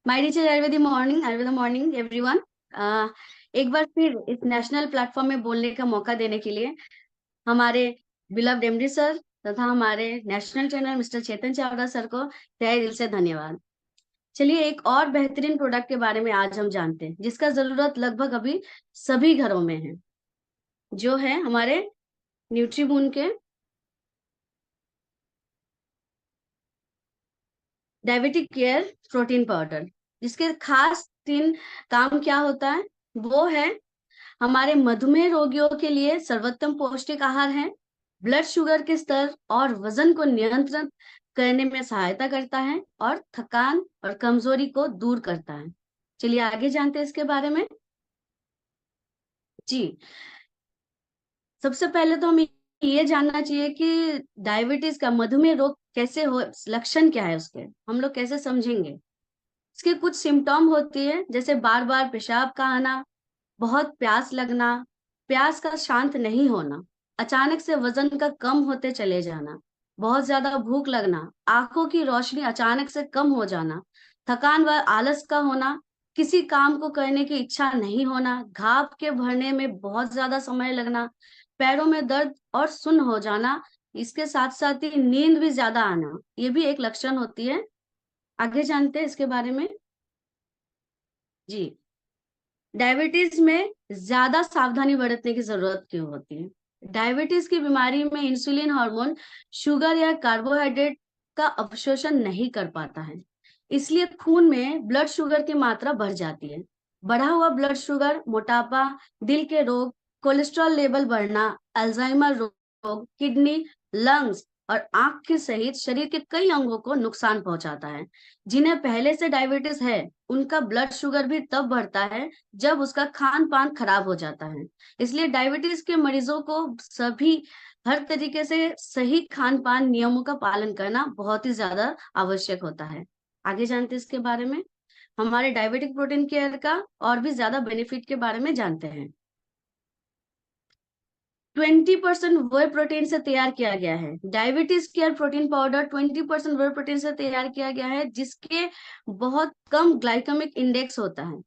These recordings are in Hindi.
My teacher Ayurveda morning everyone. एक बार फिर इस नेशनल प्लेटफॉर्म में बोलने का मौका देने के लिए हमारे बिलव्ड एमडी सर तथा हमारे नेशनल ट्रेनर मिस्टर चेतन चावड़ा सर को तहे दिल से धन्यवाद। चलिए एक और बेहतरीन प्रोडक्ट के बारे में आज हम जानते हैं जिसका जरूरत लगभग अभी सभी घरों में है, जो है हमारे न्यूट्रीबून के डायबिटिक केयर प्रोटीन पाउडर, जिसके खास 3 काम क्या होता है वो है हमारे मधुमेह रोगियों के लिए सर्वोत्तम पौष्टिक आहार है, ब्लड शुगर के स्तर और वजन को नियंत्रित करने में सहायता करता है और थकान और कमजोरी को दूर करता है। चलिए आगे जानते हैं इसके बारे में। जी, सबसे पहले तो हमें ये जानना चाहिए कि डायबिटीज का मधुमेह रोग कैसे हो, लक्षण क्या है उसके, हम लोग कैसे समझेंगे। इसके कुछ सिम्टम होती है, जैसे बार बार पेशाब का आना, बहुत प्यास लगना, प्यास का शांत नहीं होना, अचानक से वजन का कम होते चले जाना, बहुत ज्यादा भूख लगना, आंखों की रोशनी अचानक से कम हो जाना, थकान व आलस का होना, किसी काम को करने की इच्छा नहीं होना, घाव के भरने में बहुत ज्यादा समय लगना, पैरों में दर्द और सुन्न हो जाना, इसके साथ साथ ही नींद भी ज्यादा आना, ये भी एक लक्षण होती है। आगे जानते हैं इसके बारे में। जी, डायबिटीज में ज्यादा सावधानी बरतने की जरूरत क्यों होती है। डायबिटीज की बीमारी में इंसुलिन हार्मोन शुगर या कार्बोहाइड्रेट का अवशोषण नहीं कर पाता है, इसलिए खून में ब्लड शुगर की मात्रा बढ़ जाती है। बढ़ा हुआ ब्लड शुगर मोटापा, दिल के रोग, कोलेस्ट्रॉल लेवल बढ़ना, अल्जाइमर रोग, किडनी, लंग्स और आंख के सहित शरीर के कई अंगों को नुकसान पहुंचाता है। जिन्हें पहले से डायबिटीज है उनका ब्लड शुगर भी तब बढ़ता है जब उसका खान पान खराब हो जाता है। इसलिए डायबिटीज के मरीजों को सभी हर तरीके से सही खान पान नियमों का पालन करना बहुत ही ज्यादा आवश्यक होता है। आगे जानते हैं इसके बारे में। हमारे डायबिटिक प्रोटीन केयर का और भी ज्यादा बेनिफिट के बारे में जानते हैं। 20% वे प्रोटीन से तैयार किया गया है। डायबिटीज केयर प्रोटीन पाउडर 20% वे प्रोटीन से तैयार किया गया है, जिसके बहुत कम ग्लाइकेमिक इंडेक्स होता है।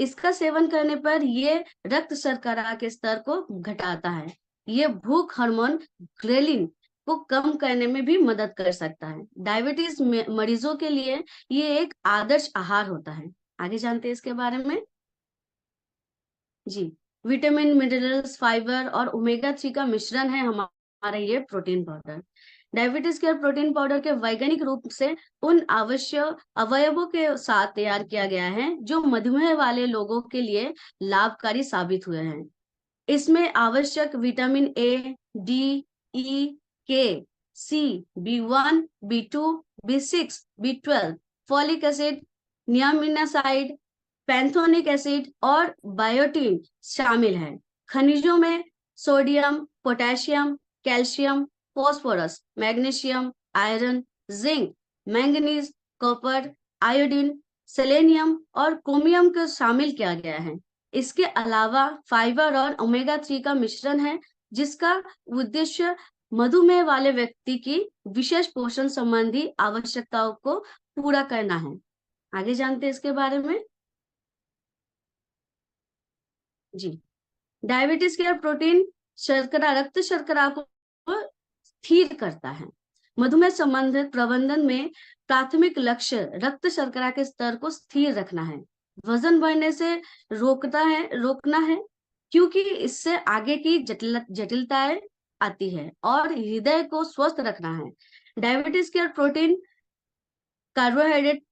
इसका सेवन करने पर ये रक्त शर्करा के स्तर को घटाता है। ये भूख हार्मोन ग्रेलिन को कम करने में भी मदद कर सकता है। डायबिटीज मरीजों के लिए ये एक आदर्श आहार होता है। आगे जानते हैं इसके बारे में। जी, विटामिन, मिनरल्स, फाइबर और ओमेगा 3 का मिश्रण है हमारा ये protein powder. Diabetes care protein powder के वैज्ञानिक रूप से उन आवश्यक अवयवों के साथ तैयार किया गया है जो मधुमेह वाले लोगों के लिए लाभकारी साबित हुए हैं। इसमें आवश्यक vitamin A, D, E, K, C, B1, B2, B6, B12, folic acid, niacinamide, pantothenic acid और बायोटीन शामिल है। खनिजों में sodium, potassium, calcium, phosphorus, magnesium, iron, zinc, manganese, copper, iodine, selenium और क्रोमियम को शामिल किया गया है। इसके अलावा फाइबर और ओमेगा 3 का मिश्रण है, जिसका उद्देश्य मधुमेह वाले व्यक्ति की विशेष पोषण संबंधी आवश्यकताओं को पूरा करना है। आगे जानते हैं इसके बारे में। जी, डायबिटीज केयर प्रोटीन शर्करा रक्त शर्करा को स्थिर करता है। मधुमेह संबंधित प्रबंधन में प्राथमिक लक्ष्य रक्त शर्करा के स्तर को स्थिर रखना है, वजन बढ़ने से रोकना है, क्योंकि इससे आगे की जटिलताएं आती है, और हृदय को स्वस्थ रखना है। डायबिटीज केयर प्रोटीन कार्बोहाइड्रेट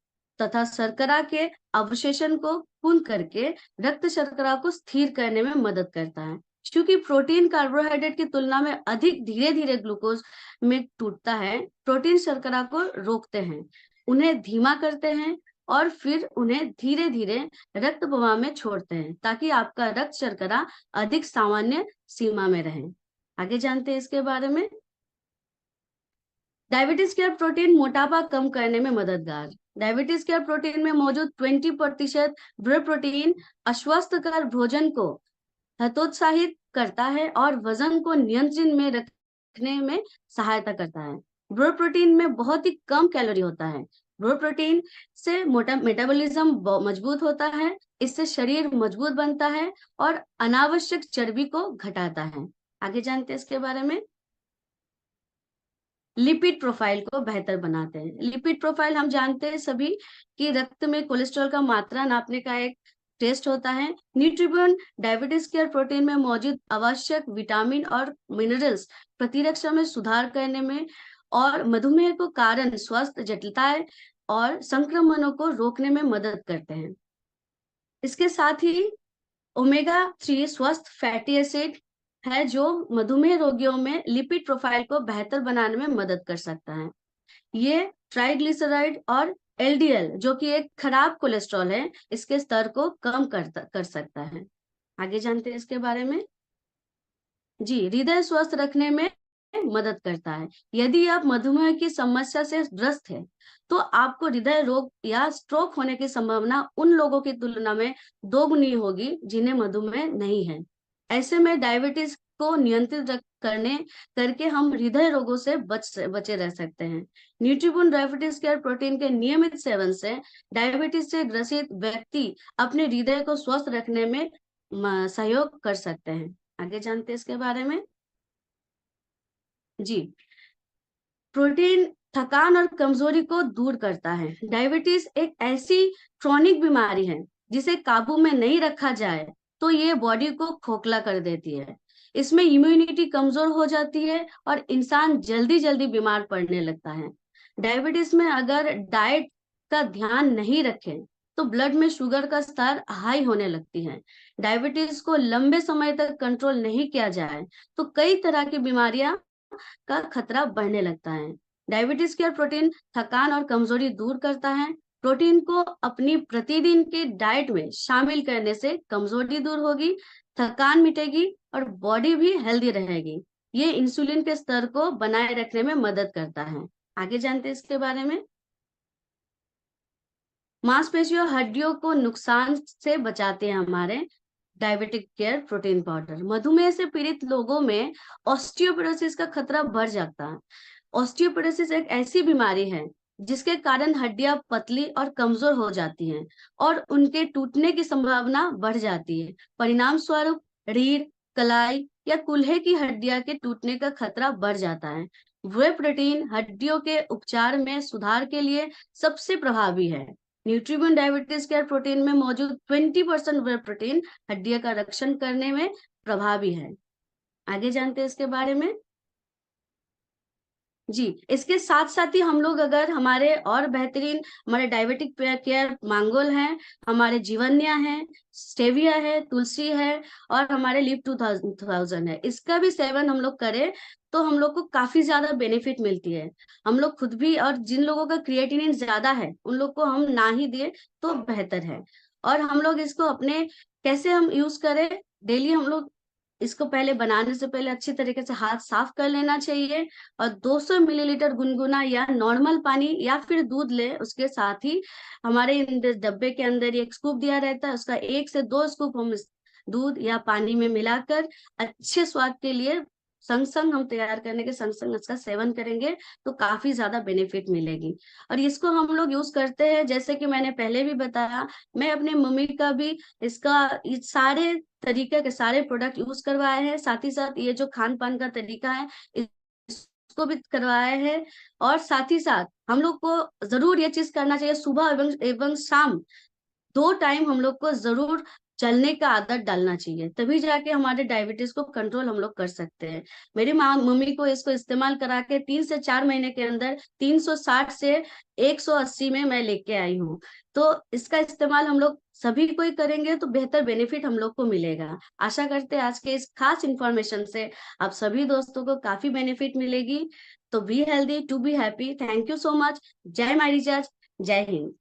तथा शर्करा के अवशोषण को कम करके रक्त शर्करा को स्थिर करने में मदद करता है। क्योंकि प्रोटीन कार्बोहाइड्रेट की तुलना में अधिक धीरे धीरे ग्लूकोज में टूटता है, प्रोटीन शर्करा को रोकते हैं, उन्हें धीमा करते हैं और फिर उन्हें धीरे धीरे रक्त प्रवाह में छोड़ते हैं, ताकि आपका रक्त शर्करा अधिक सामान्य सीमा में रहे। आगे जानते हैं इसके बारे में। डायबिटीज केयर प्रोटीन मोटापा कम करने में मददगार। डायबिटीज केयर प्रोटीन में मौजूद 20% ब्रे प्रोटीन अस्वस्थकर भोजन को हतोत्साहित करता है और वजन को नियंत्रण में रखने में सहायता करता है। ब्रे प्रोटीन में बहुत ही कम कैलोरी होता है, वे प्रोटीन से मोटा मेटाबॉलिज्म मजबूत होता है, इससे शरीर मजबूत बनता है और अनावश्यक चर्बी को घटाता है। आगे जानते हैं इसके बारे में। लिपिड प्रोफाइल को बेहतर बनाते हैं। लिपिड प्रोफाइल हम जानते हैं सभी कि रक्त में कोलेस्ट्रॉल का मात्रा नापने का एक टेस्ट होता है। न्यूट्रिबन डायबिटीज केयर प्रोटीन में मौजूद आवश्यक विटामिन और मिनरल्स प्रतिरक्षा में सुधार करने में और मधुमेह को कारण स्वस्थ जटिलताएं और संक्रमणों को रोकने में मदद करते हैं। इसके साथ ही ओमेगा 3 स्वस्थ फैटी एसिड है जो मधुमेह रोगियों में लिपिड प्रोफाइल को बेहतर बनाने में मदद कर सकता है। ये ट्राइग्लिसराइड और एलडीएल जो कि एक खराब कोलेस्ट्रॉल है, इसके स्तर को कम कर सकता है। आगे जानते हैं इसके बारे में। जी, हृदय स्वस्थ रखने में मदद करता है। यदि आप मधुमेह की समस्या से ग्रस्त है तो आपको हृदय रोग या स्ट्रोक होने की संभावना उन लोगों की तुलना में दोगुनी होगी जिन्हें मधुमेह नहीं है। ऐसे में डायबिटीज को नियंत्रित करने करके हम हृदय रोगों से बचे रह सकते हैं। न्यूट्रिबून डायबिटीज केयर प्रोटीन के नियमित सेवन से डायबिटीज से ग्रसित व्यक्ति अपने हृदय को स्वस्थ रखने में सहयोग कर सकते हैं। आगे जानते हैं इसके बारे में। जी, प्रोटीन थकान और कमजोरी को दूर करता है। डायबिटीज एक ऐसी क्रॉनिक बीमारी है जिसे काबू में नहीं रखा जाए तो ये बॉडी को खोखला कर देती है। इसमें इम्यूनिटी कमजोर हो जाती है और इंसान जल्दी जल्दी बीमार पड़ने लगता है। डायबिटीज में अगर डाइट का ध्यान नहीं रखें तो ब्लड में शुगर का स्तर हाई होने लगती है। डायबिटीज को लंबे समय तक कंट्रोल नहीं किया जाए तो कई तरह की बीमारियां का खतरा बढ़ने लगता है। डायबिटीज केयर प्रोटीन थकान और कमजोरी दूर करता है। प्रोटीन को अपनी प्रतिदिन के डाइट में शामिल करने से कमजोरी दूर होगी, थकान मिटेगी और बॉडी भी हेल्दी रहेगी। ये इंसुलिन के स्तर को बनाए रखने में मदद करता है। आगे जानते हैं इसके बारे में। मांसपेशियों हड्डियों को नुकसान से बचाते हैं हमारे डायबिटिक केयर प्रोटीन पाउडर। मधुमेह से पीड़ित लोगों में ऑस्टियोपोरोसिस का खतरा बढ़ जाता है। ऑस्टियोपोरोसिस एक ऐसी बीमारी है जिसके कारण हड्डियां पतली और कमजोर हो जाती हैं और उनके टूटने की संभावना बढ़ जाती है। परिणाम स्वरूप रीढ़, कलाई या कूल्हे की हड्डियां के टूटने का खतरा बढ़ जाता है। वे प्रोटीन हड्डियों के उपचार में सुधार के लिए सबसे प्रभावी है। न्यूट्रिबन डायबिटीज केयर प्रोटीन में मौजूद 20% वे प्रोटीन हड्डियों का रक्षण करने में प्रभावी है। आगे जानते हैं इसके बारे में। जी, इसके साथ साथ ही हम लोग अगर हमारे और बेहतरीन हमारे डायबिटिक केयर मांगोल हैं, हमारे जीवन्या है, स्टेविया है, तुलसी है और हमारे लिव 2000 है, इसका भी सेवन हम लोग करें तो हम लोग को काफी ज्यादा बेनिफिट मिलती है। हम लोग खुद भी, और जिन लोगों का क्रिएटिनिन ज्यादा है उन लोग को हम ना ही दे तो बेहतर है। और हम लोग इसको अपने कैसे हम यूज करें, डेली हम लोग इसको पहले बनाने से पहले अच्छी तरीके से हाथ साफ कर लेना चाहिए और 200 मिलीलीटर गुनगुना या नॉर्मल पानी या फिर दूध ले। उसके साथ ही हमारे डब्बे के अंदर एक स्कूप दिया रहता है, उसका 1 से 2 स्कूप हम इस दूध या पानी में मिलाकर अच्छे स्वाद के लिए संग संग हम तैयार करने के संग संग इसका सेवन करेंगे तो काफी ज्यादा बेनिफिट मिलेगी। और इसको हम लोग यूज करते हैं, जैसे कि मैंने पहले भी बताया, मैं अपने मम्मी का भी इसका सारे तरीके के सारे प्रोडक्ट यूज करवाए हैं। साथ ही साथ ये जो खान पान का तरीका है इसको भी करवाया है। और साथ ही साथ हम लोग को जरूर ये चीज करना चाहिए, सुबह एवं शाम 2 टाइम हम लोग को जरूर चलने का आदत डालना चाहिए, तभी जाके हमारे डायबिटीज को कंट्रोल हम लोग कर सकते हैं। मेरी माँ मम्मी को इसको इस्तेमाल करा के 3 से 4 महीने के अंदर 360 से 180 में मैं लेके आई हूँ। तो इसका इस्तेमाल हम लोग सभी को ही करेंगे तो बेहतर बेनिफिट हम लोग को मिलेगा। आशा करते हैं आज के इस खास इंफॉर्मेशन से आप सभी दोस्तों को काफी बेनिफिट मिलेगी। तो be healthy to be happy. Thank you so much. जय माई जय हिंद।